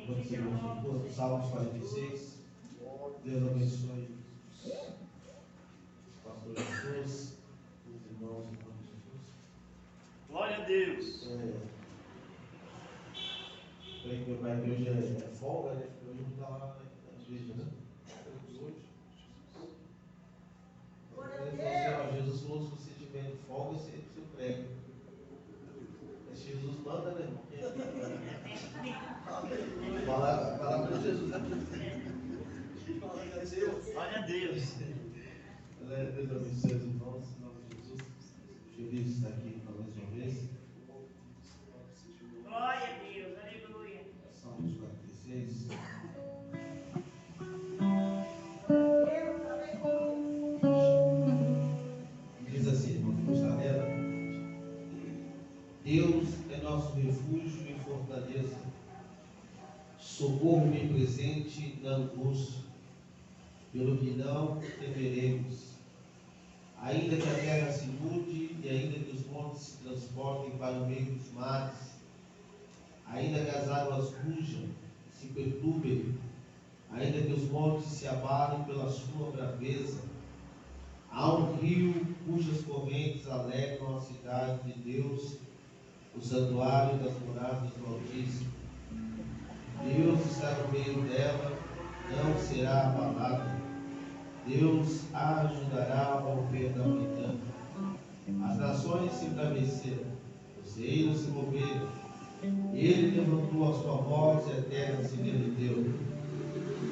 Quando você gostou, Salmos 46. Deus abençoe o pastor Jesus, os irmãos em nome de Jesus. Glória a Deus. Creio que meu pai que hoje é folga, né? Hoje não está lá na igreja, né? Hoje. Jesus falou: se você tiver folga, você prega. Mas Jesus manda, né, irmão? A palavra de Jesus é Glória a Deus. Deus abençoe os irmãos, em nome de Jesus. Feliz de estar aqui mais uma vez. Glória a Deus, aleluia. Salmos 46. Diz assim, irmão, que está nela. Deus é nosso refúgio e fortaleza, socorro bem presente na angústia, pelo que não temeremos. Ainda que a terra se mude e ainda que os montes se transportem para o meio dos mares, ainda que as águas rujam, se perturbem, ainda que os montes se abalem pela sua braveza, há um rio cujas correntes alegram a cidade de Deus, o santuário das moradas do Altíssimo. Deus está no meio dela, não será abalada. Deus a ajudará ao romper da manhã. As nações se embraveceram, os reinos se moveram. Ele levantou a sua voz e a terra se derreteu.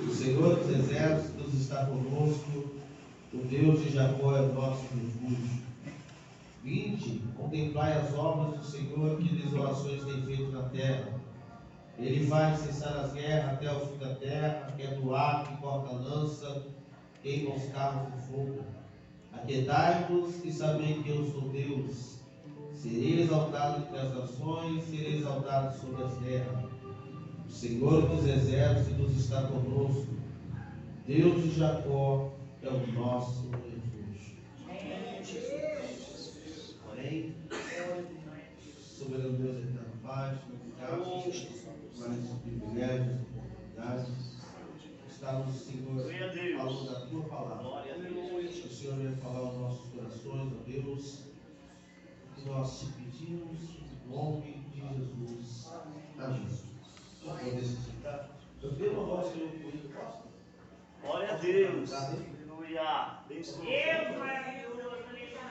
O Senhor dos exércitos está conosco, o Deus de Jacó é o nosso refúgio. Vinde, contemplai as obras do Senhor, que desolações tem feito na terra. Ele faz cessar as guerras até o fim da terra, quebra o arco e corta a lança, queima os carros de fogo. Aquietai-vos e sabei que eu sou Deus. Serei exaltado entre as nações, serei exaltado sobre as terras. O Senhor dos exércitos está conosco. Deus de Jacó é o nosso refúgio. Amém? Soberano Deus eterno Pai, obrigado mais privilégios, oportunidades. Estamos, Senhor, falando da Tua palavra. O Senhor vai falar aos nossos corações, ó Deus, que nós te pedimos em nome de Jesus. Amém. Vamos poder se sentar. Eu tenho uma voz que eu ouvi, posso? Glória a Deus. Aleluia. Deus maravilhoso, aleluia.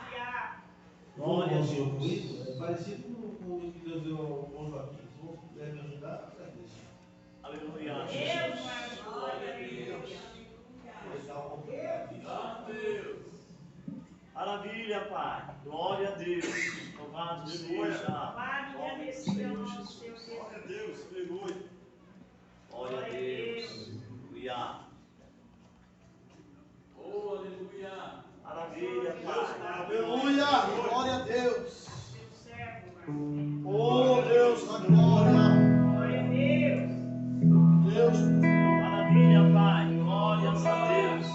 Glória a Senhor Deus. Cristo, é parecido com o que Deus deu ao Joaquim. Se você puder me ajudar, agradeço. Aleluia. Deus maravilhoso, aleluia. Vou dar uma oportunidade. Maravilha, Pai. Glória a Deus. Louvado seja. Amado e agradecido ao nosso Senhor Jesus. Glória a Deus. Aleluia. Glória a Deus. Aleluia. Oh, aleluia. Maravilha, Pai. Aleluia. Glória a Deus. Seu servo, Marcos. Oh, Deus da glória. Glória a Deus. Deus. Maravilha, Pai. Glórias a Deus.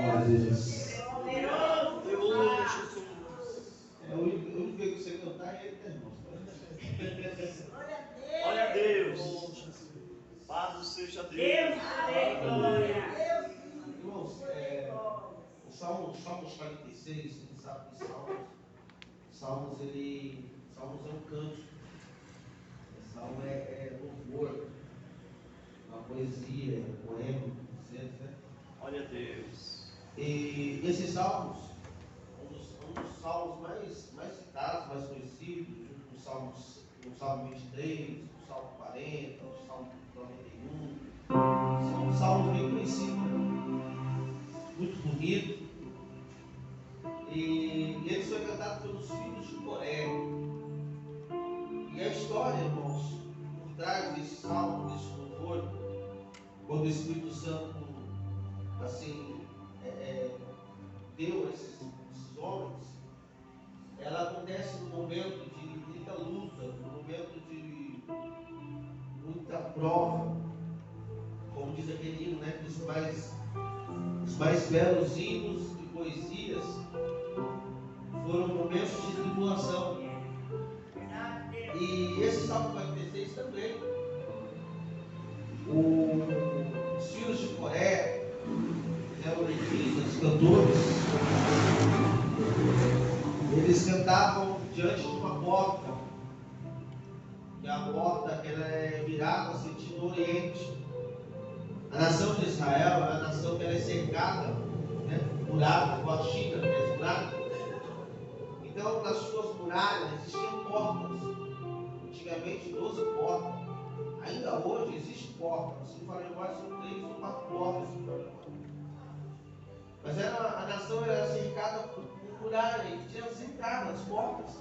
Glória a Deus. Poderoso. Deus, Jesus. É o único que você cantar é ele, né, irmãos? Glória a Deus. Louvado seja Deus Deus. te dê glória. Irmãos, o Salmos 46, você sabe que Salmos é um canto. Salmo é louvor, uma poesia, um poema, etc. Glória a Deus. E esses salmos, um dos salmos mais citados, mais conhecidos, junto com o Salmo 23, o Salmo 40, o Salmo 91, são salmos bem conhecidos, muito bonitos. E eles foram cantados pelos filhos de Coré. E a história, irmãos, por trás desse salmo, desse louvor, quando o Espírito Santo, assim, deu a esses homens, ela acontece num momento de muita luta, num momento de muita prova, como diz aquele hino, né, que os mais belos hinos e poesias foram momentos de tribulação. E esse Salmo 46 também. Os filhos de Coré, que eram levitas, cantores, eles cantavam diante de uma porta, que a porta que ela é virada sentido oriente. A nação de Israel é uma nação que ela é cercada, né, murada, com a China, que é murada. Então, nas suas muralhas existiam portas. Antigamente, 12 portas. Ainda hoje existe porta. Se não falar igual, são 3 ou 4 portas. Mas a nação era cercada por muralha e tinha as entradas, as portas,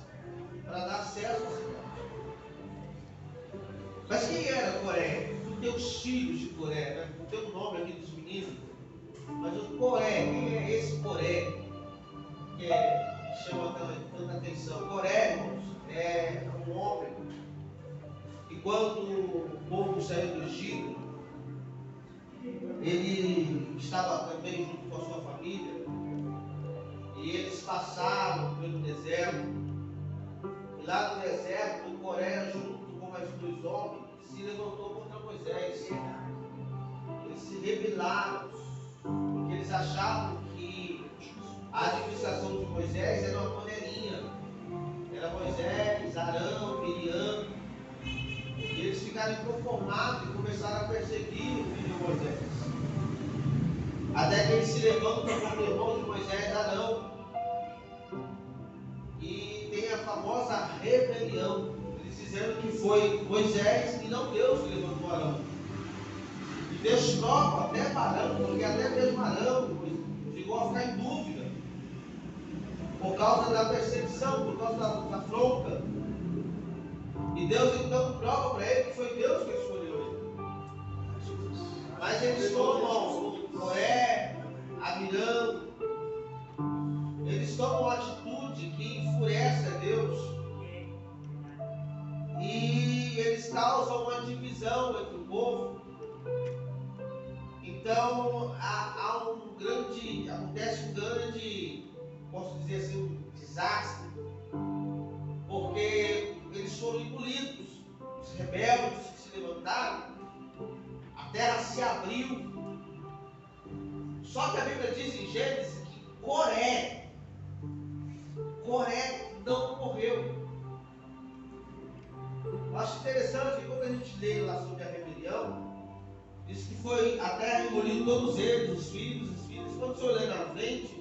para dar acesso à cidade. Mas quem era Coré? Não tem os filhos de Coré, né? Não tem o nome aqui dos meninos. Mas o Coré, quem é esse Coré? Que chama tanta atenção. Coré, irmãos, é um homem que quando o povo saiu do Egito, ele estava também junto com a sua família, e eles passaram pelo deserto, e lá no deserto, o Coré, junto com mais 2 homens, se levantou contra Moisés. Eles se rebelaram, porque eles achavam que a administração de Moisés era uma panelinha. Era Moisés, Arão, Miriam. E eles ficaram inconformados e começaram a perseguir o filho de Moisés. Até que eles se levantam contra o irmão de Moisés, Arão. E tem a famosa rebelião. Eles dizendo que foi Moisés e não Deus que levantou Arão. E Deus prova até para Arão, porque até mesmo Arão chegou a ficar em dúvida. Por causa da perseguição, por causa da afronta. E Deus então prova para ele que foi Deus que escolheu ele. Mas eles tomam Coré, Amirão, eles tomam uma atitude que enfurece a Deus. E eles causam uma divisão entre o povo. Então acontece um grande, posso dizer assim, um desastre. Porque eles foram engolidos, os rebeldes que se levantaram, a terra se abriu. Só que a Bíblia diz em Gênesis que Coré não morreu. Eu acho interessante que quando a gente lê lá sobre a rebelião, diz que foi a terra engolindo todos eles, os filhos. Quando você olha na frente,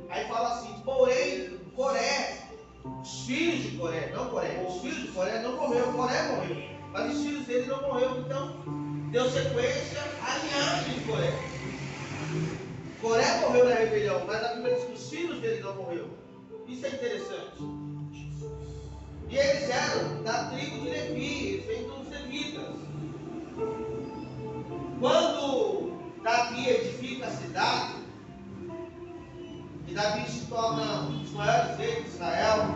aí fala assim, porém, Coré, os filhos de Coré, não Coré, os filhos de Coré não morreu, Coré morreu, mas os filhos dele não morreram. Então, deu sequência à linhagem de Coré. Coré morreu na rebelião, mas a Bíblia diz que os filhos dele não morreram. Isso é interessante. E eles eram da tribo de Levi, eles vêm dos levitas. Quando Davi edifica a cidade, e Davi se torna um dos maiores reis de Israel,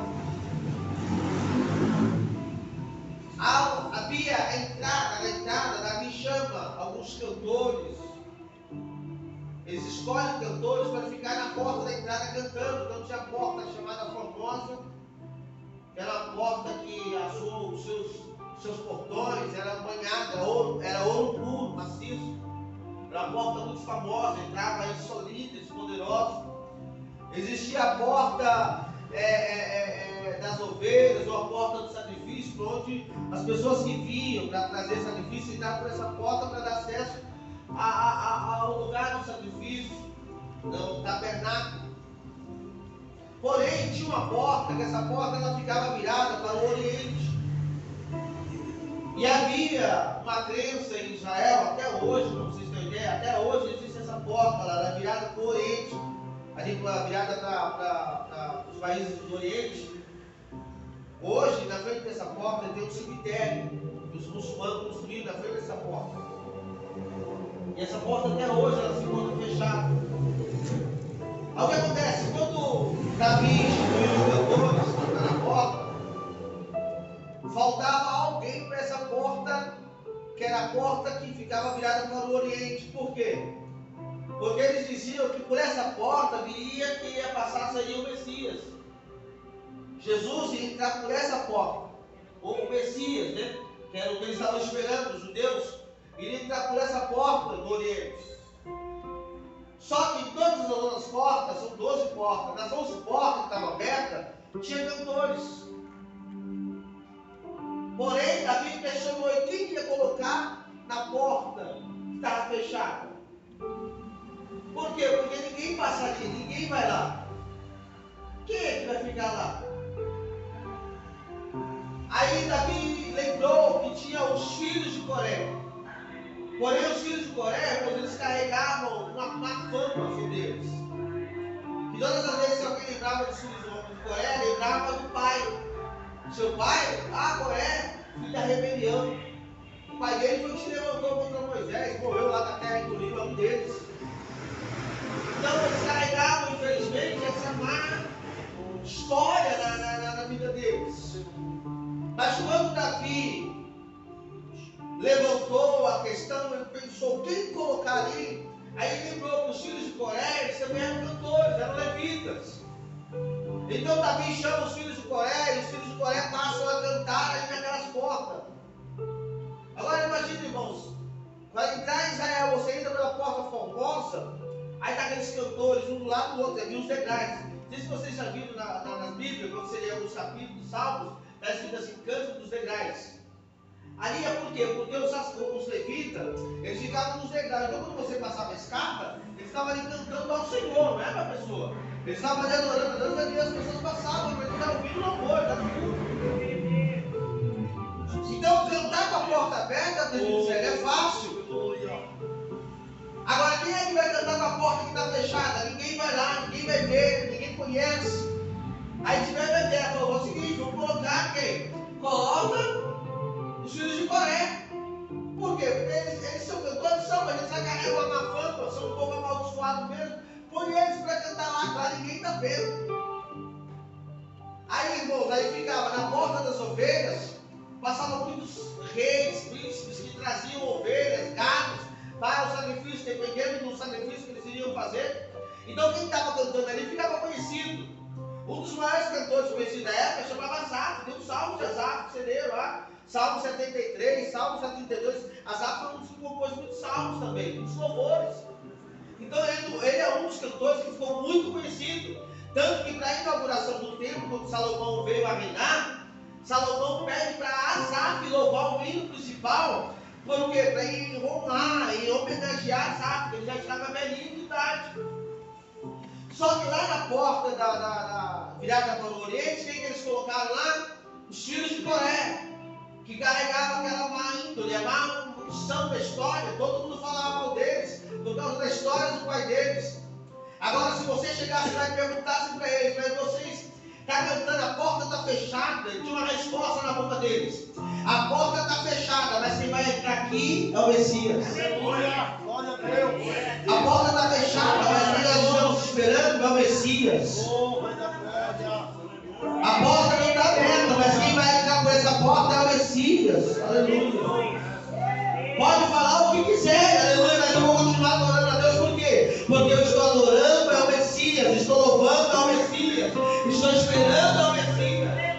havia na entrada, Davi chama alguns cantores. Eles escolhem cantores para ficar na porta da entrada cantando. Então tinha a porta chamada Formosa, que era a porta que a os seus portões eram banhados, era ouro puro, maciço. Era uma porta muito famosa, entrava aí só líderes poderosos. Existia a porta das ovelhas, ou a porta do sacrifício, por onde as pessoas que vinham para trazer sacrifício entravam por essa porta para dar acesso ao lugar do sacrifício, no tabernáculo. Porém, tinha uma porta, que essa porta ela ficava virada para o Oriente. E havia uma crença em Israel, até hoje, para vocês terem ideia, até hoje existe essa porta, ela era virada para o Oriente, ali virada para os países do Oriente. Hoje, na frente dessa porta, tem um cemitério que os muçulmanos construíram na frente dessa porta. E essa porta até hoje ela se encontra fechada. Aí o que acontece? Quando Davi instituiu os cantores na porta, faltava alguém para essa porta, que era a porta que ficava virada para o Oriente. Por quê? Porque eles diziam que por essa porta viria que ia passar seria o Messias. Jesus ia entrar por essa porta, ou o Messias, né? Que era o que eles estavam esperando, os judeus, iria entrar por essa porta do Oriente. Só que todas as outras portas, são 12 portas, nas 11 portas que estavam abertas, tinha cantores. Porém, Davi questionou quem ia colocar na porta que estava fechada. Por quê? Porque ninguém passa ali, ninguém vai lá. Quem é que vai ficar lá? Aí Davi lembrou que tinha os filhos de Coré. Porém, os filhos de Coré, eles carregavam uma fama sobre eles. E todas as vezes que alguém lembrava dos filhos de Coré, lembrava do pai. Seu pai, Coré, filho da rebelião. O pai dele foi que se levantou contra Moisés, morreu lá na terra engolindo um deles. Então eles carregavam, infelizmente, essa má história na vida deles. Mas quando Davi levantou a questão, ele pensou quem colocar ali. Aí ele lembrou que os filhos de Coré, eles também eram cantores, eram levitas. Então Davi chama os filhos de Coré, e os filhos de Coré passam a cantar ali naquelas portas. Agora imagine, irmãos, para entrar em Israel, você entra pela porta formosa, aí está aqueles cantores, um do lado do outro, havia os degraus. Não sei se vocês já viram nas Bíblias, quando você lê os capítulos, Salmos, está escrito assim, canto dos degraus. Ali é por quê? Porque os levitas, eles ficavam nos degraus. Então quando você passava a escada, eles estavam ali cantando ao Senhor, não é para a pessoa. Eles estavam ali adorando a Deus, e as pessoas passavam, mas eles estavam ouvindo louvor, estavam tudo. Então cantar com a porta aberta, é fácil. Agora quem é que vai cantar com a porta que está fechada? Ninguém vai lá, ninguém vai ver, ninguém conhece. Aí tiver a ideia, falou o seguinte, vamos colocar quem? Coloca os filhos de Coré. Por quê? Porque eles são cantores, mas eles carregam uma má fama, são um pouco amaldiçoados mesmo. Põe eles para cantar lá, ninguém está vendo. Aí, irmãos, aí ficava na porta das ovelhas, passavam muitos reis, príncipes que traziam ovelhas, gados, para o sacrifício, dependendo do sacrifício que eles iriam fazer. Então quem estava cantando ali ficava conhecido. Um dos maiores cantores conhecidos da época chamava Asaf, tem um salmo de Asaf que você lê lá, Salmo 73, Salmo 72, Asaf foi um dos que compôs muitos salmos também, muitos louvores. Então ele é um dos cantores que ficou muito conhecido, tanto que para a inauguração do templo, quando Salomão veio a reinar, Salomão pede para Asaf louvar o hino principal. Por quê? Para ir honrar e homenagear Asaf, ele já estava velhinho de idade. Só que lá na porta da virada para o Oriente, quem que eles colocaram lá? Os filhos de Coré, que carregavam aquela má índole, a má unção da história. Todo mundo falava mal deles, por causa da história do pai deles. Agora, se você chegasse lá e perguntasse para eles, mas vocês estão cantando, a porta está fechada, tinha uma resposta na boca deles. A porta está fechada, mas quem vai entrar aqui é o Messias. Aleluia, glória a Deus. A porta está fechada, mas quem nós estamos esperando é o Messias. Oh, vai dar glória. A porta não está aberta, mas quem vai entrar por essa porta é o Messias. Aleluia. Pode falar o que quiser, aleluia, mas eu vou continuar adorando a Deus, por quê? Porque eu estou estou louvando ao Messias, estou esperando ao Messias.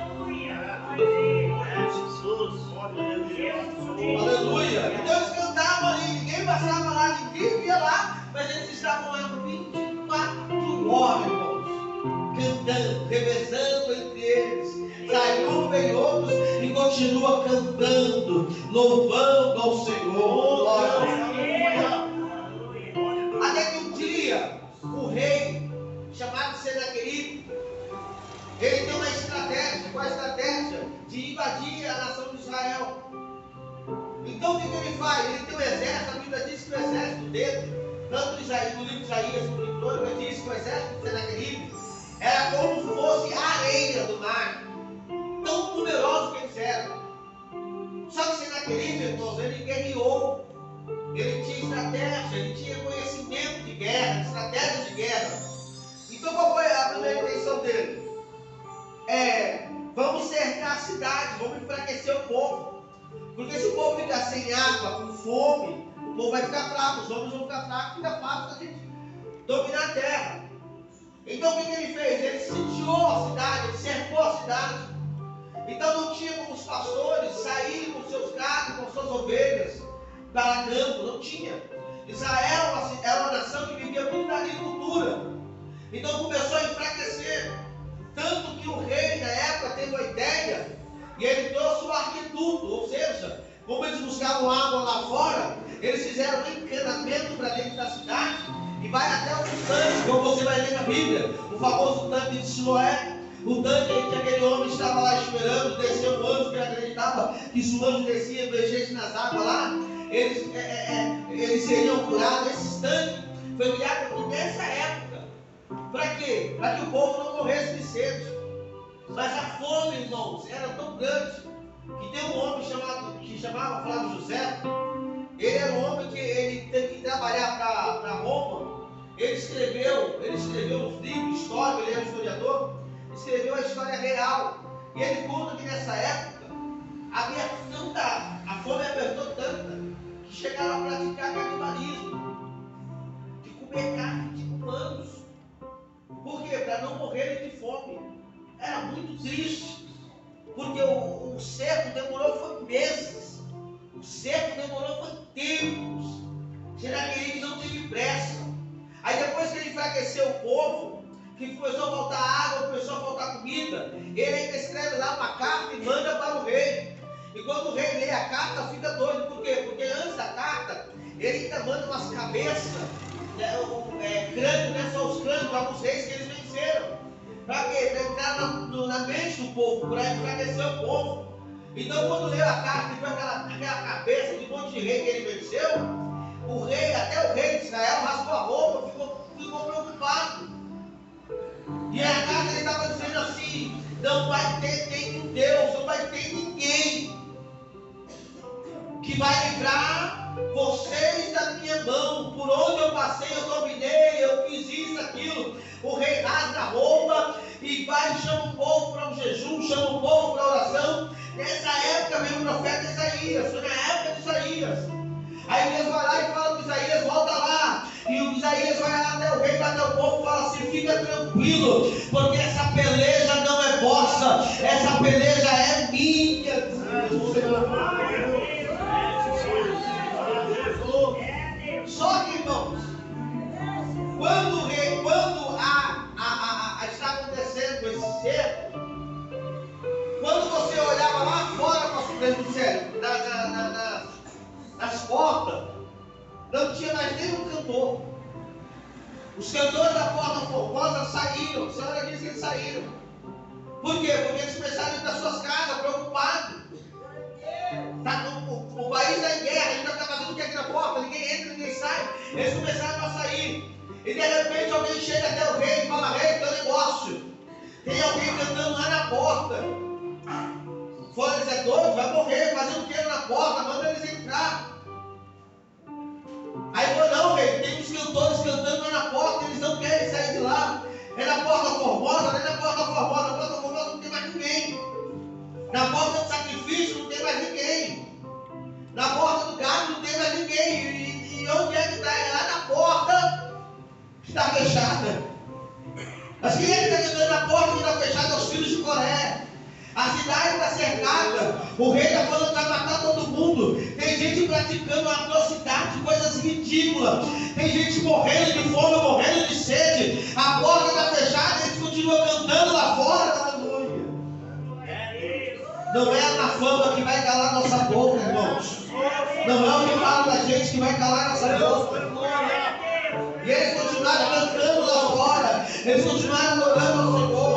Aleluia. Então eles cantavam ali, ninguém passava lá, ninguém via lá, mas eles estavam lá 24 horas, irmãos, cantando, revezando entre eles. Sai um, vem outros e continua cantando, louvando ao Senhor. Glória a Deus. Até que um dia, o rei, chamado Senaqueribe, ele tem uma estratégia, qual a estratégia? De invadir a nação de Israel. Então o que ele faz? Ele tem um exército, a Bíblia diz que o exército dele, tanto no livro de Isaías como em Crônicas, diz que o exército de Senaqueribe era como se fosse a areia do mar, tão numeroso que eles eram. Só que Senaqueribe, irmãos, ele guerreou, ele tinha estratégia, ele tinha conhecimento de guerra, estratégia de guerra. Então qual foi a primeira intenção dele? Vamos cercar a cidade, vamos enfraquecer o povo. Porque se o povo ficar sem água, com fome, o povo vai ficar fraco, os homens vão ficar fracos, fica fácil da gente dominar a terra. Então o que ele fez? Ele sitiou a cidade, ele cercou a cidade. Então não tinha como os pastores saírem com seus gados, com suas ovelhas para campo, não tinha. Israel era uma nação que vivia muito da agricultura. Então começou a enfraquecer. Tanto que o rei na época teve uma ideia e ele trouxe o arqueduto, ou seja, como eles buscavam água lá fora, eles fizeram um encanamento para dentro da cidade e vai até os tanques, como você vai ler na Bíblia, o famoso tanque de Siloé, o tanque em que aquele homem estava lá esperando, desceu o anjo que acreditava que se o anjo descia e mexesse nas águas lá, eles seriam curados. Esse tanque foi criado nessa época. Para quê? Para que o povo não morresse de sede. Mas a fome, irmãos, era tão grande que tem um homem que chamava Flávio José. Ele era um homem que ele teve que trabalhar para Roma. Ele escreveu os livros históricos, ele era historiador, escreveu a história real. E ele conta que nessa época havia a fome apertou tanta que chegaram a praticar canibalismo, de comer carne de humanos. Por quê? Para não morrerem de fome. Era muito triste, porque o cerco demorou foi meses, o cerco demorou foi tempos. Senaqueribe não teve pressa. Aí depois que ele enfraqueceu o povo, que começou a faltar água, começou a faltar comida, ele ainda escreve lá uma carta e manda para o rei. E quando o rei lê a carta, fica doido. Por quê? Porque antes da carta, ele ainda manda umas cabeças, crânio, né? São os crânios de alguns reis que eles venceram. Para quê? Para entrar na mente do povo, para enfraquecer o povo. Então, quando leu a carta e viu aquela cabeça de um monte de rei que ele venceu, até o rei de Israel rasgou a roupa, ficou preocupado. E a carta ele estava dizendo assim: não vai ter nenhum Deus, não vai ter ninguém que vai livrar vocês da minha mão. Por onde eu passei, eu dominei, eu fiz isso, aquilo. O rei rasga a roupa e vai, chama o povo para um jejum, chama o povo para oração. Nessa época veio o profeta Isaías, foi na época de Isaías. Aí Deus vai lá e fala para Isaías: volta lá. E o Isaías vai lá até o rei, vai até o povo e fala assim: fica tranquilo, porque essa peleja não é vossa, essa peleja é minha. Só que, irmãos, quando está acontecendo esse cerco, quando você olhava lá fora para o dentro do cerco, nas portas, não tinha mais nenhum cantor. Os cantores da Porta Formosa saíram. A senhora disse que eles saíram. Por quê? Porque eles começaram a ir para suas casas, preocupados. O país está em guerra, a gente está fazendo o que aqui na porta, ninguém entra, ninguém sai. Eles começaram a sair. E de repente alguém chega até o rei e fala: rei, teu negócio. Tem alguém cantando lá na porta. Fora eles é doido, vai morrer, fazendo o que na porta, manda eles entrar. Aí falou: não, rei, tem uns cantores cantando lá na porta, eles não querem sair de lá. É na Porta Formosa, não é na Porta Formosa, na Porta Formosa não tem mais ninguém. Na porta do sacrifício não tem mais ninguém. Na porta do gado não tem mais ninguém. E onde é que está? É lá na porta que está fechada. Mas quem é que está jogando na porta que está fechada aos filhos de Coré? A cidade está cercada. O rei está falando que vai matar todo mundo. Tem gente praticando atrocidade, coisas ridículas. Tem gente morrendo de fome, morrendo de sede. A porta está fechada e eles continuam cantando lá fora. Aleluia. Não é a fama que vai calar nossa boca, irmãos. Não é o que fala da gente que vai calar nossa boca. E eles continuaram cantando lá fora. Eles continuaram adorando ao Senhor.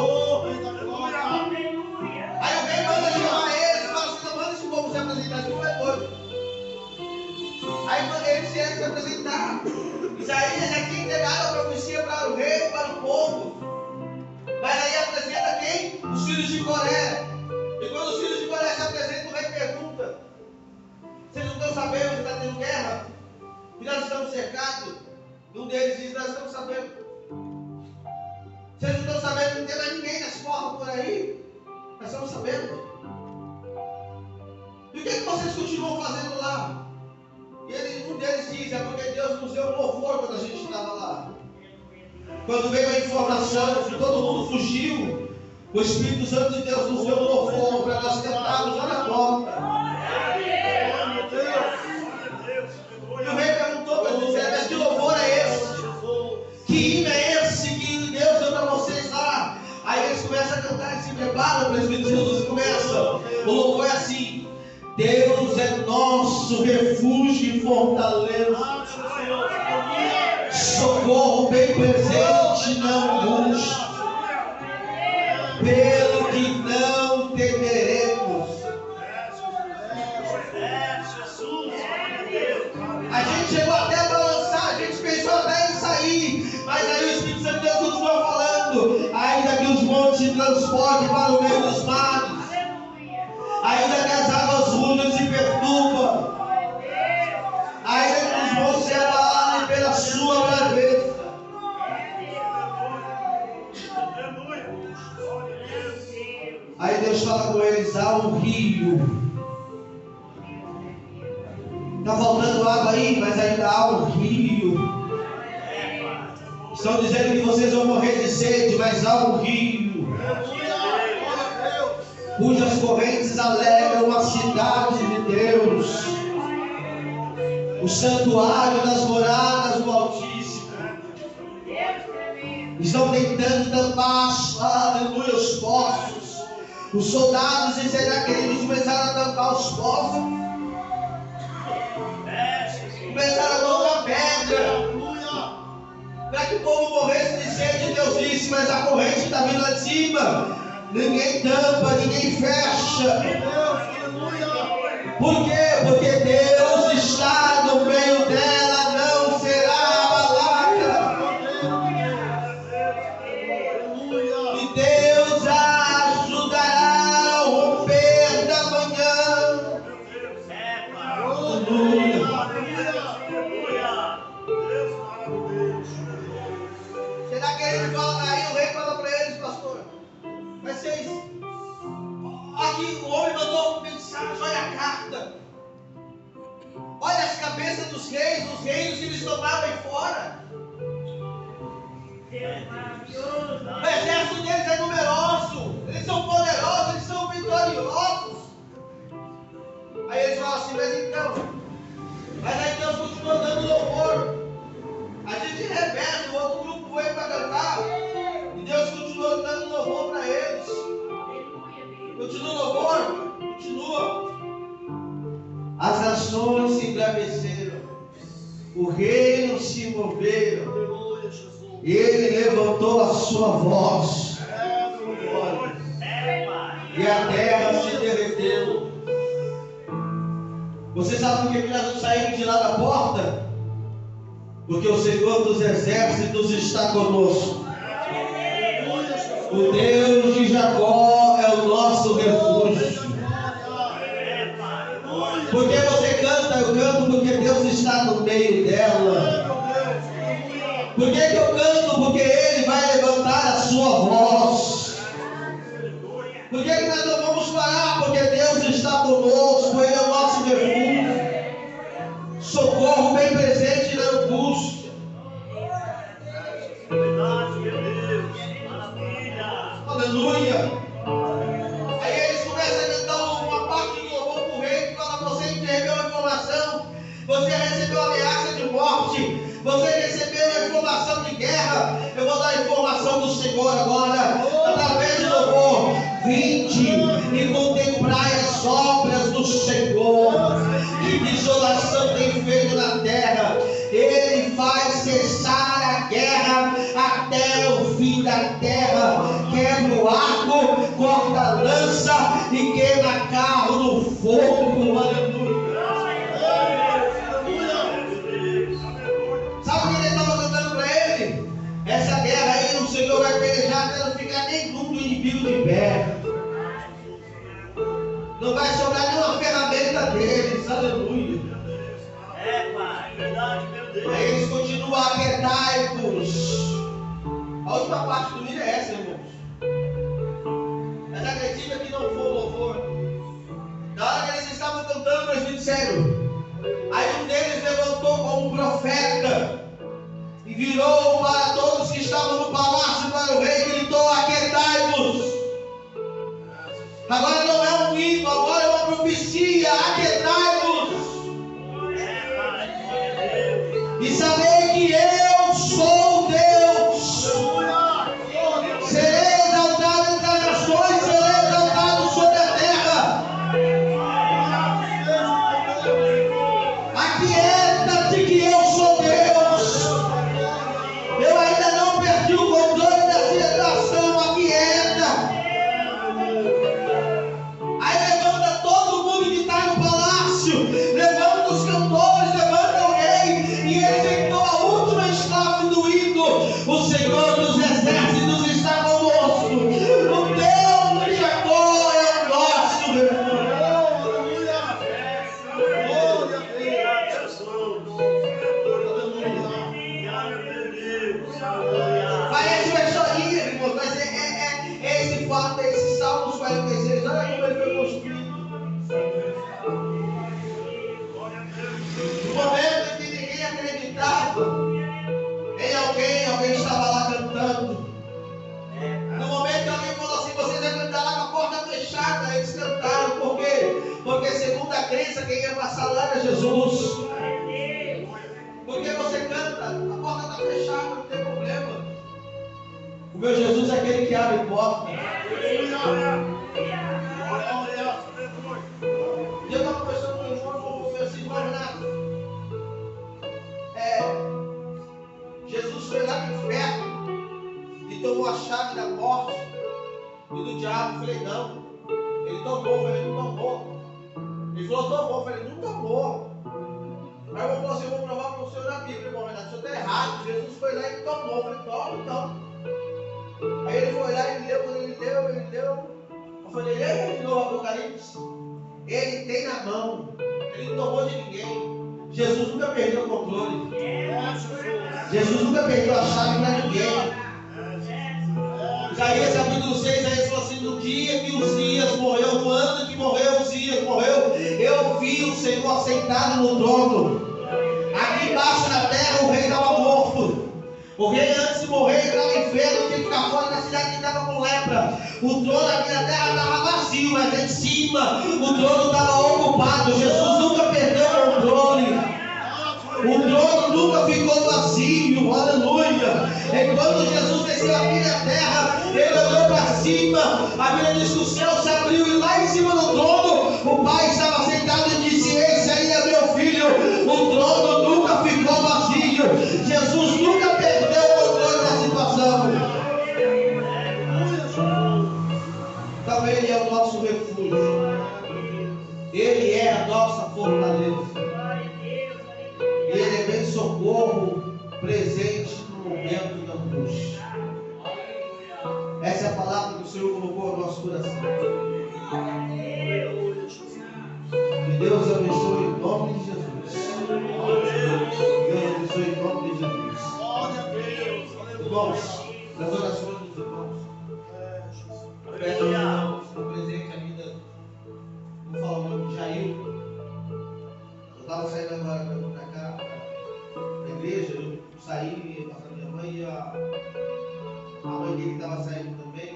Aí o rei manda chamar eles e fala assim: não, manda esse povo se apresentar, esse povo é doido. Aí eles vieram se apresentar. Isaías já tinha entregado a profecia para o rei, para o povo. Mas aí apresenta quem? Os filhos de Coré. E quando os filhos de Coré se apresentam, o rei pergunta: vocês não estão sabendo que está tendo guerra? Que nós estamos cercados? Um deles diz: nós estamos sabendo. Vocês não estão sabendo que não tem mais ninguém nas portas por aí? Nós estamos sabendo. E o que vocês continuam fazendo lá? E um deles diz: é porque Deus nos deu um louvor quando a gente estava lá. Quando veio a informação que todo mundo fugiu, o Espírito Santo de Deus nos deu um louvor para nós cantarmos lá na porta. E o rei perguntou para eles: mas que louvor é esse? Que hino é esse que Deus deu para vocês lá? Aí eles começam a cantar e se preparam para o Espírito de Jesus e começam. O louvor é assim: Deus é nosso refúgio e fortaleza, socorro bem presente na angústia, pelo que não temeremos. A gente chegou até a balançar, a gente pensou até em sair, mas aí o Espírito Santo de Deus continua falando: ainda que os montes se transportem para o meio dos mares, ainda que as águas rujam e se perturbam, ainda que os montes se abalem pela sua braveza. Aí Deus fala com eles: há um rio. Está faltando água aí, mas ainda há um rio. Estão dizendo que vocês vão morrer de sede, mas há um rio cujas correntes alegram a cidade de Deus, o santuário das moradas do Altíssimo. Estão tentando tampar, aleluia, os poços. Os soldados de Senaquerib começaram a tampar os poços, começaram a colocar pedra para que o povo morresse de sede. Deus disse: mas a corrente está vindo lá de cima. Ninguém tampa, ninguém fecha. Por quê? Porque Deus está no meio dela, não será abalada. E Deus a ajudará ao romper da manhã. Aleluia. Será que ele fala aí? O rei fala para eles: pastor, mas vocês, aqui o homem mandou mensagem, olha a carta, olha as cabeças dos reis, os reinos que eles tomaram aí fora. O exército deles é numeroso, eles são poderosos, eles são vitoriosos. Aí eles falam assim: mas aí Deus continua dando louvor. A gente reverte, o outro grupo veio para cantar, e Deus continua dando louvor para eles. Continua o louvor, continua. As nações se embraveceram, o reino se moveu, ele levantou a sua voz, e a terra se derreteu. Você sabe por que nós não saímos de lá da porta? Porque o Senhor dos exércitos está conosco. O Deus de Jacó é o nosso refúgio. Por que você canta? Eu canto porque Deus está no meio dela. Por que eu canto? Porque Ele vai levantar a sua voz. Por que nós não vamos parar? Porque Deus está conosco, Ele é o nosso refúgio. Socorro bem presente na angústia. aleluia. Aí eles começam a cantar uma parte do louvor para o rei que fala: você recebeu a informação, você recebeu a ameaça de morte, você recebeu a informação de guerra. Eu vou dar a informação do Senhor agora, através do louvor. Vinde e contemplai as obras do Senhor, que desolação tem feito na terra. Ele faz cessar a guerra até o fim da terra. Quebra o arco, corta a lança e queima carro no fogo. Aleluia. Sabe o que ele estava cantando para ele? Essa guerra aí o Senhor vai pelejar até não ficar nenhum do inimigo de pé. Não vai sobrar nenhuma ferramenta deles. Aleluia. Pai, verdade, meu Deus. Aí eles continuam: aquietai-vos. A última parte do hino é essa, irmãos. Mas acredita que não foi o louvor. Na hora que eles estavam cantando, presbítero sério, aí um deles levantou como um profeta e virou para todos que estavam no palácio, para o rei, e gritou: aquietai-vos. Agora não é um hino, agora é uma profecia: aquietai-vos e sabei que eu sou Deus. Serei exaltado entre as nações, serei exaltado sobre a terra. Aquieta-te que eu sou Deus. Eu ainda não perdi o controle da situação. Aquieta. Aí levanta todo mundo que está no palácio, levanta os cantores, levanta o rei, e ele sentou a última estrofe do hino: o Senhor dos exércitos está conosco, o Deus de Jacó é o nosso refúgio. Parece uma historinha, irmão, mas é esse fato, é esse Salmos 46. Olha como ele foi construído. No momento em que ninguém acreditava em alguém estava lá cantando. No momento que alguém falou assim: vocês vão cantar lá com a porta fechada, eles cantaram. Por quê? Porque segundo a crença, quem ia passar lá era Jesus. Porque você canta, a porta está fechada, não tem problema. O meu Jesus é aquele que abre porta. E eu estava conversando com o irmão, falei assim: irmão Renato, Jesus foi lá no inferno e tomou a chave da morte e do diabo. Eu falei: não. Ele tomou. Eu falei: não tomou. Ele falou: tomou. Eu falei: não tomou. Aí eu falei assim: eu vou provar para o senhor na Bíblia, irmão Renato, o senhor está errado. Jesus foi lá e tomou. Eu falei: toma, então. Aí ele foi lá e leu. Quando ele deu. Eu falei: lembra de novo Apocalipse? Ele tem na mão. Ele não tomou de ninguém. Jesus nunca perdeu o controle. Jesus nunca perdeu a chave para ninguém. Isaías capítulo 6, aí falou assim: no dia que Uzias morreu, no ano que morreu, Uzias morreu, eu vi o Senhor sentado no trono. Aqui embaixo na terra o rei estava morto. O rei, antes de morrer, estava enfermo, tinha que ficar fora da cidade, que estava com lepra. O trono aqui na terra estava vazio, mas em cima o trono estava ocupado. Jesus nunca perdeu o controle. O trono nunca ficou vazio, aleluia. Enquanto Jesus desceu aqui na terra, ele olhou para cima. A Bíblia diz que o céu se abriu e lá em cima do trono o Pai estava sentado e disse: esse aí é meu filho. O trono nunca ficou vazio. Jesus nunca perdeu o controle da situação. Então ele é o nosso refúgio. Ele é a nossa fortaleza. E ele é bem socorro presente no momento da angústia. Essa é a palavra que o Senhor colocou no nosso coração. Que Deus abençoe em nome de Jesus. Deus abençoe em nome de Jesus. Irmãos, nas orações dos irmãos, peço aos irmãos que estão presentes ainda. Vou falar o nome de Jair. Eu estava saindo agora para cá, para a igreja. Eu saí, ia passar minha mãe e a mãe dele estava saindo também.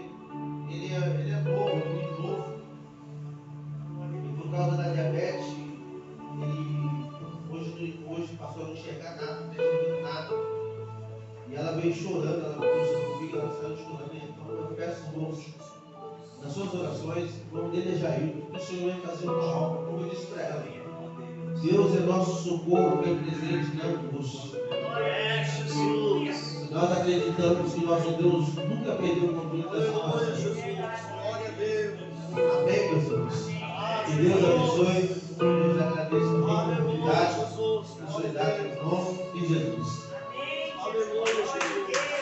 oração de julgamento. Então eu peço, irmãos, nas suas orações, vamos delejar isso, que o Senhor vai fazer uma obra, como eu disse para ela. Deus é nosso socorro, bem presente na angústia. Nós acreditamos que nosso Deus nunca perdeu o controle da situação. Glória a Deus. Amém, meus irmãos? Que Deus abençoe. Deus agradeço a oportunidade, a solidariedade em nome de Jesus. Aleluia, Jesus.